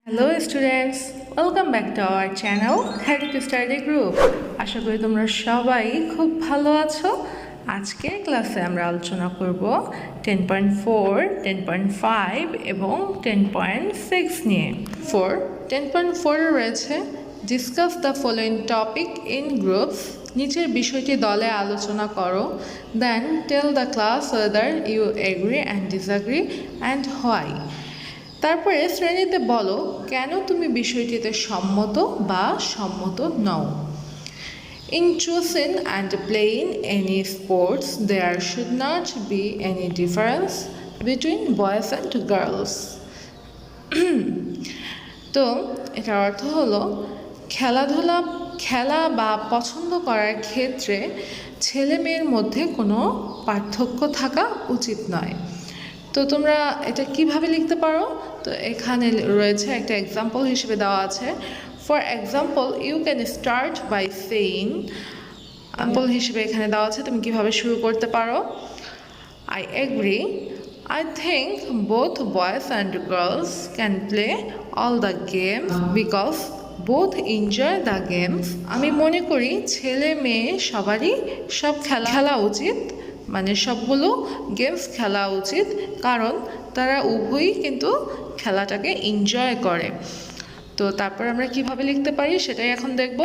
Hello students, welcome back to our channel Cadet Study Group. আশা করি তোমরা সবাই খুব ভালো আছো। আজকে ক্লাসে আমরা আলোচনা করব 10.4, 10.5 এবং 10.6 নিয়ে। 10.4 এ রয়েছে Discuss the following topic in groups. নিচের বিষয়টি দলে আলোচনা করো। Then tell the class whether you agree and disagree and why. তারপরে শ্রেণীতে বলো কেন তুমি বিষয়টিতে সম্মত বা সম্মত নও। In choosing and playing any sports, there should not be any difference between boys and girls. তো এটার অর্থ হলো খেলা বা পছন্দ করার ক্ষেত্রে ছেলে মেয়ের মধ্যে কোনো পার্থক্য থাকা উচিত নয়। তো তোমরা এটা কিভাবে লিখতে পারো? তো এখানে রয়েছে একটা এক্সাম্পল হিসেবে দেওয়া আছে। For example you can start by saying, example হিসেবে এখানে দেওয়া আছে তুমি কিভাবে শুরু করতে পারো। I agree, I think both boys and girls can play all the games because both enjoy the games. আমি মনে করি ছেলে মেয়ে সবারই সব খেলা উচিত, মানে সবগুলো গেমস খেলা উচিত, কারণ তারা উভয়ই কিন্তু খেলাটাকে এনজয় করে। তো তারপর আমরা কিভাবে লিখতে পারি সেটাই এখন দেখব।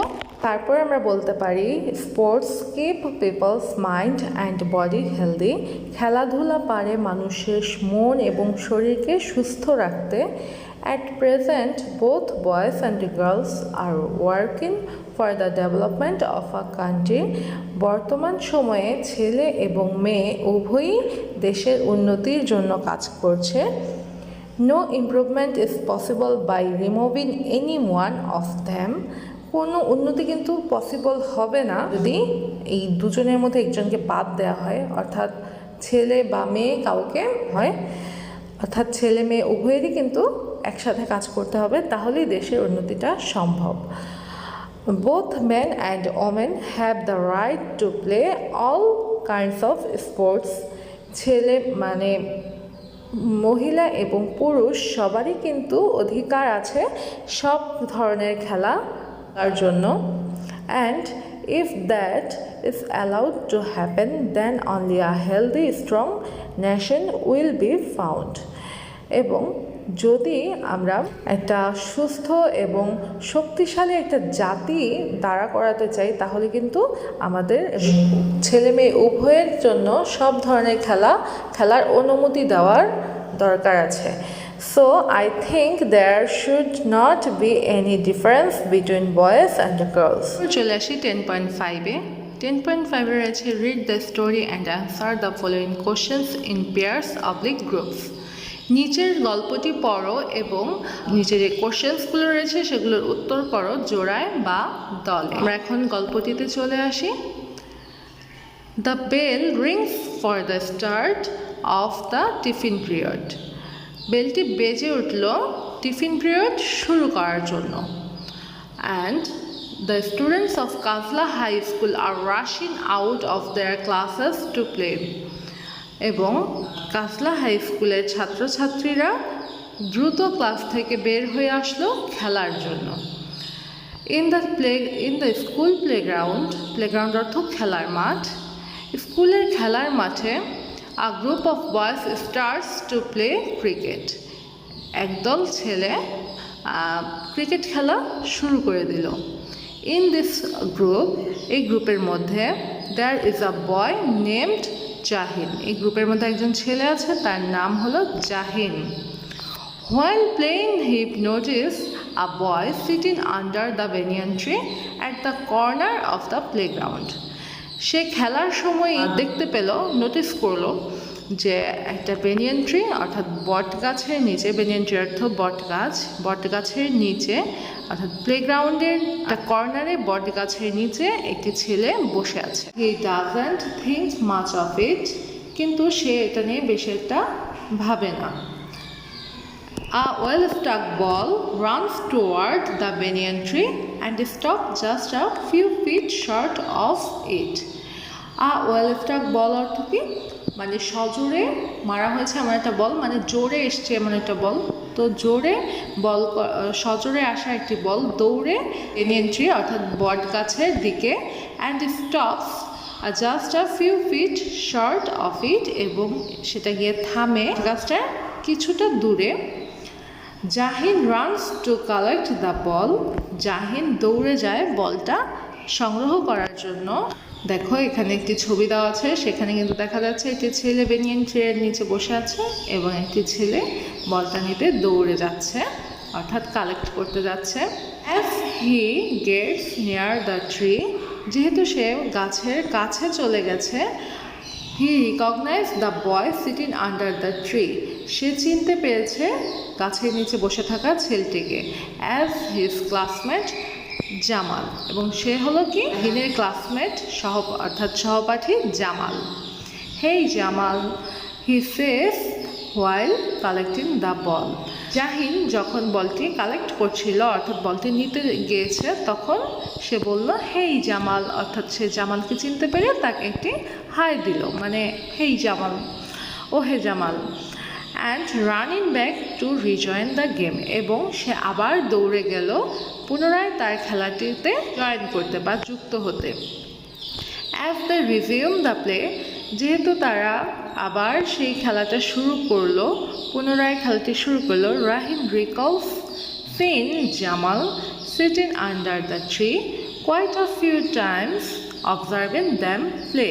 তারপর আমরা বলতে পারি sports keep people's mind and body healthy. খেলাধুলা পারে মানুষের মন এবং শরীরকে সুস্থ রাখতে। At present, both boys and girls are working for the development of a country. বর্তমান সময়ে ছেলে এবং মেয়ে উভয়ই দেশের উন্নতির জন্য কাজ করছে। No improvement is possible by removing any one of them. কোনো উন্নতি কিন্তু পসিবল হবে না যদি এই দুজনের মধ্যে একজনকে বাদ দেওয়া হয়, অর্থাৎ ছেলে বা মেয়ে কাউকে হয়, অর্থাৎ ছেলে মেয়ে উভয়েরই কিন্তু একসাথে কাজ করতে হবে, তাহলেই দেশের উন্নতিটা সম্ভব। Both men and women have the right to play all kinds of sports. ছেলে মানে মহিলা এবং পুরুষ সবারই কিন্তু অধিকার আছে সব ধরনের খেলার জন্য। And if that is allowed to happen, then only a healthy, strong nation will be found. এবং যদি আমরা একটা সুস্থ এবং শক্তিশালী একটা জাতি দাঁড়া করাতে চাই, তাহলে কিন্তু আমাদের ছেলে মেয়ে উভয়ের জন্য সব ধরনের খেলার অনুমতি দেওয়ার দরকার আছে। So I think there should not be any difference between boys and girls. চলে আসি 10.5-এ। 10.5 রয়েছে read the story and answer the following questions in pairs oblique groups. নিচের গল্পটি পড়ো এবং নিচের যে কোশ্চেন্সগুলো রয়েছে সেগুলোর উত্তর করো জোড়ায় বা দলে। আমরা এখন গল্পটিতে চলে আসি। The bell rings for the start of the tiffin period. বেলটি বেজে উঠল টিফিন পিরিয়ড শুরু করার জন্য। And the students of Kajla high school are rushing out of their classes to play. এবং কাজলা হাই স্কুলের ছাত্রছাত্রীরা দ্রুত ক্লাস থেকে বের হয়ে আসলো খেলার জন্য। ইন দ্য স্কুল প্লেগ্রাউন্ড অর্থ খেলার মাঠ। স্কুলের খেলার মাঠে a group of boys starts to play cricket. একদল ছেলে ক্রিকেট খেলা শুরু করে দিল। ইন দিস গ্রুপ, এই গ্রুপের মধ্যে there is a boy named Jahin. এই গ্রুপের মধ্যে একজন ছেলে আছে, তার নাম হলো Jahin. While playing, he noticed a boy sitting under the banyan tree at the corner of the playground. সে খেলার সময় দেখতে পেল, নোটিস করলো যে একটা বেনিয়ান ট্রি অর্থাৎ বট গাছের নিচে, বেনিয়ান ট্রি অর্থ বট গাছের নিচে অর্থাৎ প্লেগ্রাউন্ডের একটা কর্নারে বট গাছের নিচে একটি ছেলে বসে আছে। He doesn't think much of it, কিন্তু সে এটা নিয়ে বেশি একটা ভাবে না। A well struck ball runs toward the banyan tree and stop just a few feet short of it. A well struck ball অর্থ কি? মানে সজোরে মারা হয়েছে এমন একটা বল, মানে জোরে এসছে এমন একটা বল। তো জোরে বল সজোরে আসা একটি বল দৌড়ে banyan tree অর্থাৎ বট গাছের দিকে and stops just a few feet short of it এবং সেটা গিয়ে থামে গাছটার কিছুটা দূরে। Jahin runs to collect the ball, Jahin দৌড়ে যায় বলটা সংগ্রহ করার জন্য। দেখো এখানে একটি ছবি দেওয়া আছে, সেখানে কিন্তু দেখা যাচ্ছে একটি ছেলে বেনিয়ান ট্রির নিচে বসে আছে এবং একটি ছেলে বলটা নিতে দৌড়ে যাচ্ছে অর্থাৎ কালেক্ট করতে যাচ্ছে। As he gets near the tree, যেহেতু সে গাছের কাছে চলে গেছে, he recognize the boy sitting under the tree, সে চিনতে পেরেছে গাছের নিচে বসে থাকা ছেলেটিকে অ্যাজ হিজ ক্লাসমেট জামাল, এবং সে হলো কি জাহিনের ক্লাসমেট অর্থাৎ সহপাঠী জামাল। হেই জামাল, হি সেজ while collecting the ball, Jahin যখন বলটি কালেক্ট করছিল অর্থাৎ বলটি নিতে গিয়েছে তখন সে বলল হেই জামাল, অর্থাৎ সে জামালকে চিনতে পেরে তাকে একটি হাই দিল, মানে হেই জামাল, ও হে Jamal. And running back to rejoin the game, এবং সে আবার দৌড়ে গেল পুনরায় তার খেলাটিতে জয়েন করতে বা যুক্ত হতে। As the resume the play, যেহেতু তারা আবার সেই খেলাটা শুরু করলো, পুনরায় খেলাটি শুরু করলো, Rahin recalls seen Jamal sitting under the tree quite a few times observing them play,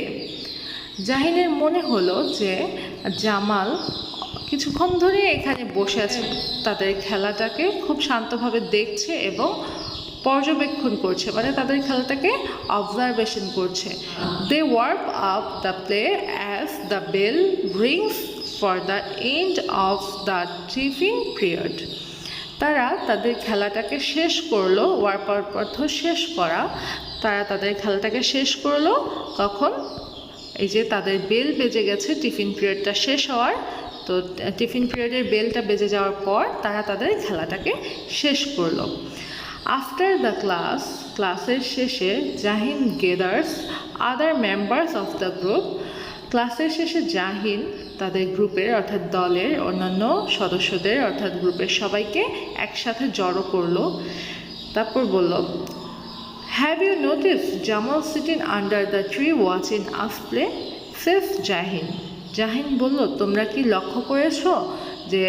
জাহিনের মনে হলো যে জামাল কিছুক্ষণ ধরে এখানে বসে আছে, তাদের খেলাটাকে খুব শান্তভাবে দেখছে এবং পর্যবেক্ষণ করছে, মানে তাদের খেলাটাকে অবজারভেশন করছে। They wrap up the play as the bell rings for the end of the tiffin period, তারা তাদের খেলাটাকে শেষ করলো, ওয়ার্প আপ অর্থ শেষ করা, তারা তাদের খেলাটাকে শেষ করলো কখন, এই যে তাদের বেল বেজে গেছে টিফিন পিরিয়ডটা শেষ হওয়ার, তো টিফিন পিরিয়ডের বেলটা বেজে যাওয়ার পর তারা তাদের খেলাটাকে শেষ করলো। আফটার দ্য ক্লাসের শেষে Jahin gathers other members of the group, ক্লাসের শেষে জাহিন তাদের গ্রুপের অর্থাৎ দলের অন্যান্য সদস্যদের অর্থাৎ গ্রুপের সবাইকে একসাথে জড়ো করলো। তারপর বলল, have you notice Jamal sitting under the tree watching us play, says Jahin, Jahin বলল তোমরা কি লক্ষ্য করেছো যে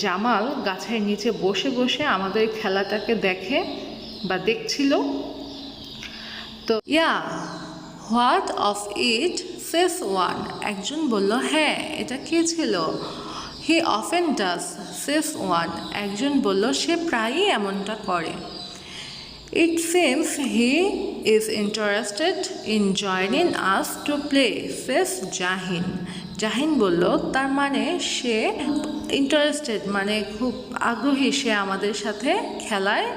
জামাল গাছের নিচে বসে বসে আমাদের খেলাটাকে দেখে বা দেখছিল। তো yeah what of it says one, একজন বলল হ্যাঁ এটা কে ছিল। He often does says one, একজন বলল সে প্রায়ই এমনটা করে। It seems he is interested in joining us to play says Jahin, Jahin বলল তার মানে সে ইন্টারেস্টেড মানে খুব আগ্রহী, সে আমাদের সাথে খেলায়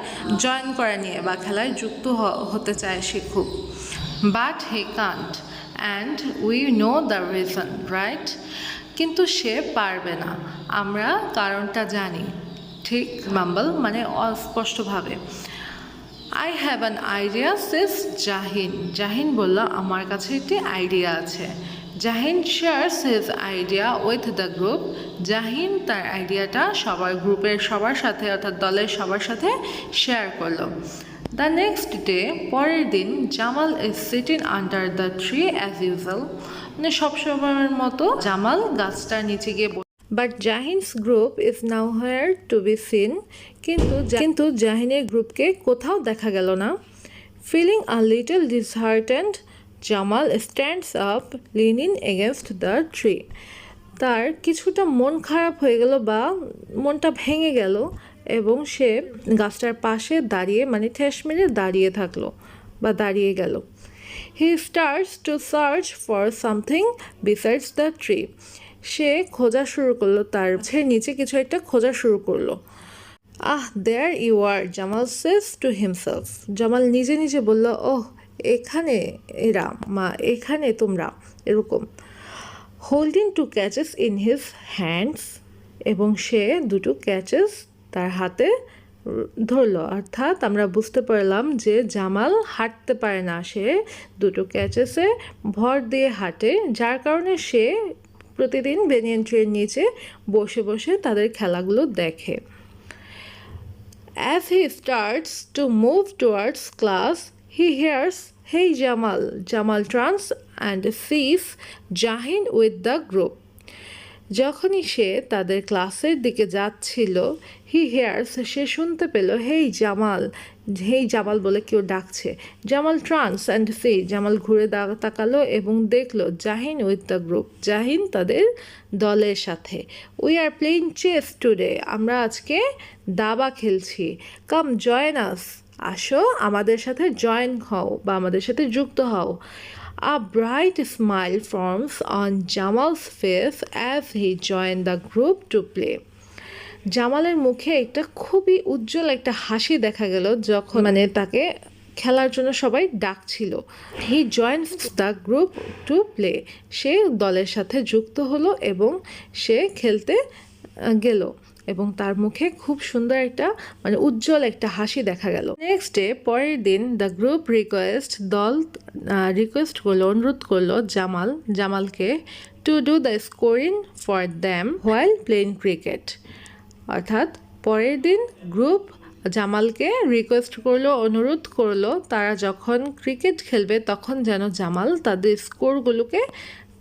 জয়েন করা নিয়ে বা খেলায় যুক্ত হতে চায় সে খুব। But he Kant and we know the reason right, কিন্তু সে পারবে না, আমরা কারণটা জানি, ঠিক মাম্বল মানে অস্পষ্টভাবে। আই হ্যাভ অ্যান আইডিয়া সেস জাহিন, জাহিন বলল আমার কাছে একটি আইডিয়া আছে। Jahin shares his idea with the group, Jahin তার আইডিয়াটা গ্রুপের সবার সাথে অর্থাৎ দলের সবার সাথে শেয়ার করলো। দ্য নেক্সট ডে, পরের দিন, Jamal is sitting under the tree as usual, মানে সবসময়ের মতো জামাল গাছটার নিচে গিয়ে but Jahin's group is nowhere to be seen, কিন্তু জাহিনের গ্রুপকে কোথাও দেখা গেল না। Feeling a little disheartened, Jamal stands up leaning against the tree, তার কিছুটা মন খারাপ হয়ে গেল বা মনটা ভেঙে গেল এবং সে গাছটার পাশে দাঁড়িয়ে মানে ঠেস মেরে দাঁড়িয়ে থাকলো বা দাঁড়িয়ে গেল। He starts to search for something besides the tree, সে খোঁজা শুরু করলো, তার নিচে কিছু একটা খোঁজা শুরু করলো। Ah there you are, Jamal says to himself, Jamal নিজে নিজে বলল ওহ এখানে এরা মা, এখানে তোমরা, এরকম। Holding two catches in his hands, এবং সে দুটো ক্যাচেস তার হাতে ধরলো, অর্থাৎ আমরা বুঝতে পারলাম যে জামাল হাঁটতে পারে না, সে দুটো ক্যাচেসে ভর দিয়ে হাঁটে, যার কারণে সে প্রতিদিন বেনিয়ান ট্রির নিচে বসে বসে তাদের খেলাগুলো দেখে। As he starts to move towards class, he hears, "Hey Jamal." Jamal turns and sees Jahin with the group. যখনই সে তাদের ক্লাসের দিকে যাচ্ছিল, হি হেয়ার্স, সে শুনতে পেল, হেই জামাল, হেই জামাল বলে কেউ ডাকছে। Jamal turns and see, Jamal ঘুরে তাকালো এবং দেখলো Jahin with the group, Jahin তাদের দলের সাথে। We are playing chess today, আমরা আজকে দাবা খেলছি। কাম জয়েন আস, আসো আমাদের সাথে জয়েন হও বা আমাদের সাথে যুক্ত হও। A bright smile forms on Jamal's face as he joined the group to play. জামালের মুখে একটা খুবই উজ্জ্বল একটা হাসি দেখা গেল যখন তাকে খেলার জন্য সবাই ডাকছিল। He joins the group to play, সে দলের সাথে যুক্ত হলো এবং সে খেলতে গেল এবং তার মুখে খুব সুন্দর একটা উজ্জ্বল একটা হাসি দেখা গেল। নেক্সট ডে, পরের দিন, দ্য গ্রুপ দল রিকোয়েস্ট করলো, অনুরোধ করলো জামালকে to do the scoring for them while playing cricket. অর্থাৎ পরের দিন গ্রুপ জামালকে রিকোয়েস্ট করলো, অনুরোধ করলো, তারা যখন ক্রিকেট খেলবে তখন যেন জামাল তাদের স্কোরগুলোকে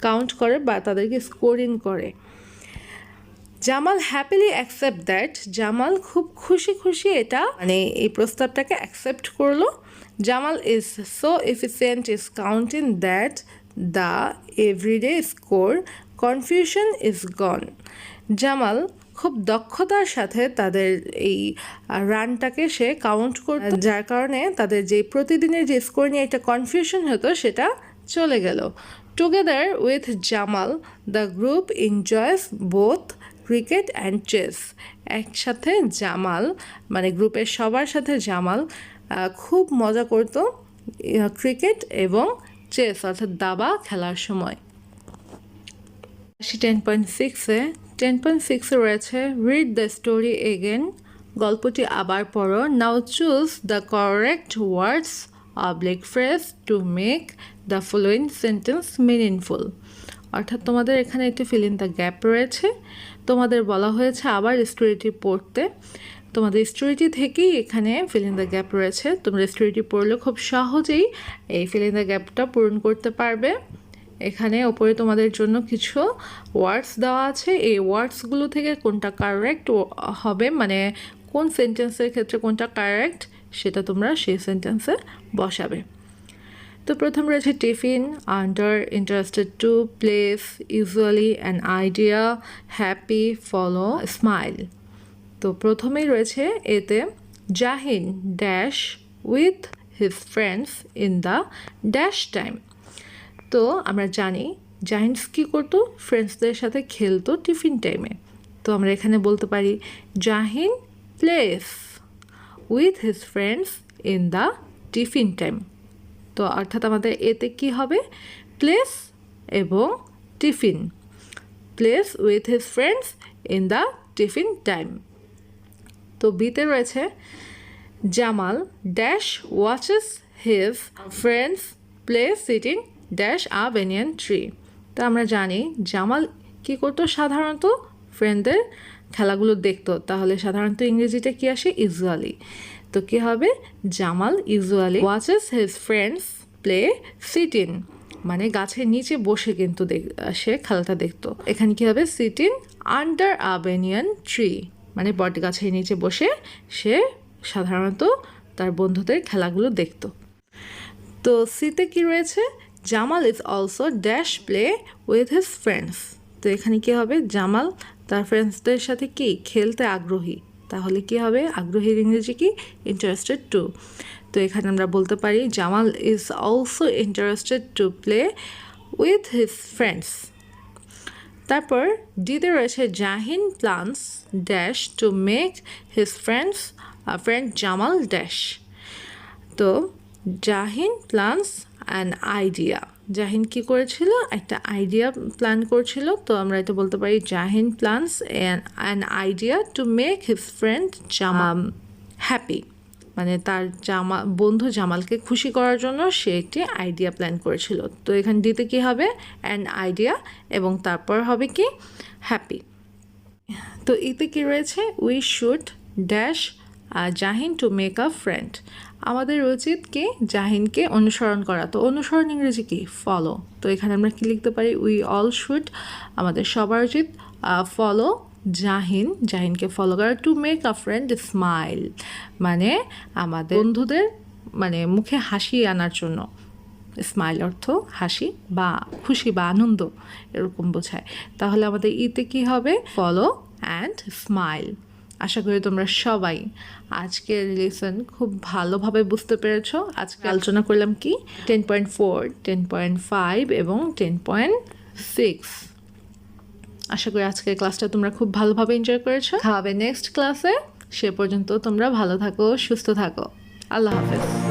কাউন্ট করে বা তাদেরকে স্কোরিং করে। Jamal happily accept that, Jamal খুব খুশি এটা এই প্রস্তাবটাকে অ্যাকসেপ্ট করলো। Jamal is so efficient is counting that the everyday score confusion is gone. Jamal খুব দক্ষতার সাথে তাদের এই রানটাকে সে কাউন্ট করত, যার কারণে তাদের যে প্রতিদিনের যে স্কোর নিয়ে একটা কনফিউশন হতো সেটা চলে গেল। Together with Jamal the group enjoys both cricket and chess. একসাথে জামাল গ্রুপের সবার সাথে জামাল খুব মজা করত ক্রিকেট এবং চেস অর্থাৎ দাবা খেলার সময়। 10.6-এ 10.6-এ রয়েছে রিড দ্য স্টোরি এগেন, গল্পটি আবার পড়ো। Now choose the correct words oblique phrase to make the following sentence meaningful. অর্থাৎ তোমাদের এখানে একটি ফিল ইন দ্য গ্যাপ রয়েছে, তোমাদের বলা হয়েছে আবার স্টোরিটি পড়তে। তোমাদের স্টোরিটি থেকেই এখানে ফিল ইন দ্য গ্যাপ রয়েছে, তোমরা স্টোরিটি পড়লে খুব সহজেই এই ফিল ইন দ্য গ্যাপটা পূরণ করতে পারবে। এখানে ওপরে তোমাদের জন্য কিছু ওয়ার্ডস দেওয়া আছে, এই ওয়ার্ডসগুলো থেকে কোনটা কারেক্ট হবে কোন সেন্টেন্সের ক্ষেত্রে কোনটা কারেক্ট সেটা তোমরা সেই সেন্টেন্সে বসাবে। তো প্রথম রয়েছে tiffin, under, interested to, place, usually, an idea, happy, follow, smile. তো প্রথমেই রয়েছে এতে Jahin dash with his friends in the dash time. তো আমরা জানি জাহিন কী করতো, ফ্রেন্ডসদের সাথে খেলতো টিফিন টাইমে। তো আমরা এখানে বলতে পারি Jahin plays with his friends in the tiffin time. তো অর্থাৎ আমাদের এতে কি হবে, প্লেস এবং tiffin, plays with his friends in the tiffin time. তো বিতে রয়েছে Jamal dash watches his friends play sitting dash a banyan tree. তো আমরা জানি জামাল কী করতো, সাধারণত ফ্রেন্ডদের খেলাগুলো দেখতো, তাহলে সাধারণত ইংরেজিতে কি আসে, ইউজুয়ালি। তো কী হবে, Jamal usually watches his friends play sitting, গাছের নিচে বসে কিন্তু সে খেলাটা দেখতো। এখানে কী হবে, sitting under a banyan tree, বট গাছের নিচে বসে সে সাধারণত তার বন্ধুদের খেলাগুলো দেখতো। তো সিতে কি রয়েছে, Jamal is also dash play with his friends. তো এখানে কি হবে, জামাল তার ফ্রেন্ডসদের সাথে কি খেলতে আগ্রহী, তাহলে কি হবে, আগ্রহীর ইংরেজি কি, ইন্টারেস্টেড টু। তো এখানে আমরা বলতে পারি Jamal is also interested to play with his friends. তারপর ডিতে রয়েছে Jahin plans dash to make his friend Jamal dash. তো Jahin plans an idea, Jahin কি করেছিল, একটা আইডিয়া প্ল্যান করছিল। তো আমরা এটা বলতে পারি Jahin plans an idea to make his friend Jamal happy, তার বন্ধু জামালকে খুশি করার জন্য সে একটি আইডিয়া প্ল্যান করেছিল। তো এখানে দিতে কি হবে, অ্যান আইডিয়া এবং তারপর হবে কি, হ্যাপি। তো এতে কি রয়েছে, we should dash Jahin to make a friend. আমাদের উচিত কি জাহিনকে অনুসরণ করা। তো অনুসরণ ইংরেজি কি ফলো। তো এখানে আমরা কি লিখতে পারি উই অল শুড, আমাদের সবার উচিত ফলো জাহিনকে ফলো করা। To make a friend smile, মানে আমাদের বন্ধুদের মানে মুখে হাসি আনার জন্য। স্মাইল অর্থ হাসি বা খুশি বা আনন্দ এরকম বোঝায়। তাহলে আমাদের ইতে কি হবে ফলো অ্যান্ড স্মাইল। আশা করি তোমরা সবাই আজকের লেসন খুব ভালোভাবে বুঝতে পেরেছো। আজকে আলোচনা করলাম কি 10.4, 10.5 এবং 10.6। আশা করি আজকের ক্লাসটা তোমরা খুব ভালোভাবে এনজয় করেছো। খাবে নেক্সট ক্লাসে, সে পর্যন্ত তোমরা ভালো থাকো, সুস্থ থাকো। আল্লাহ হাফেজ।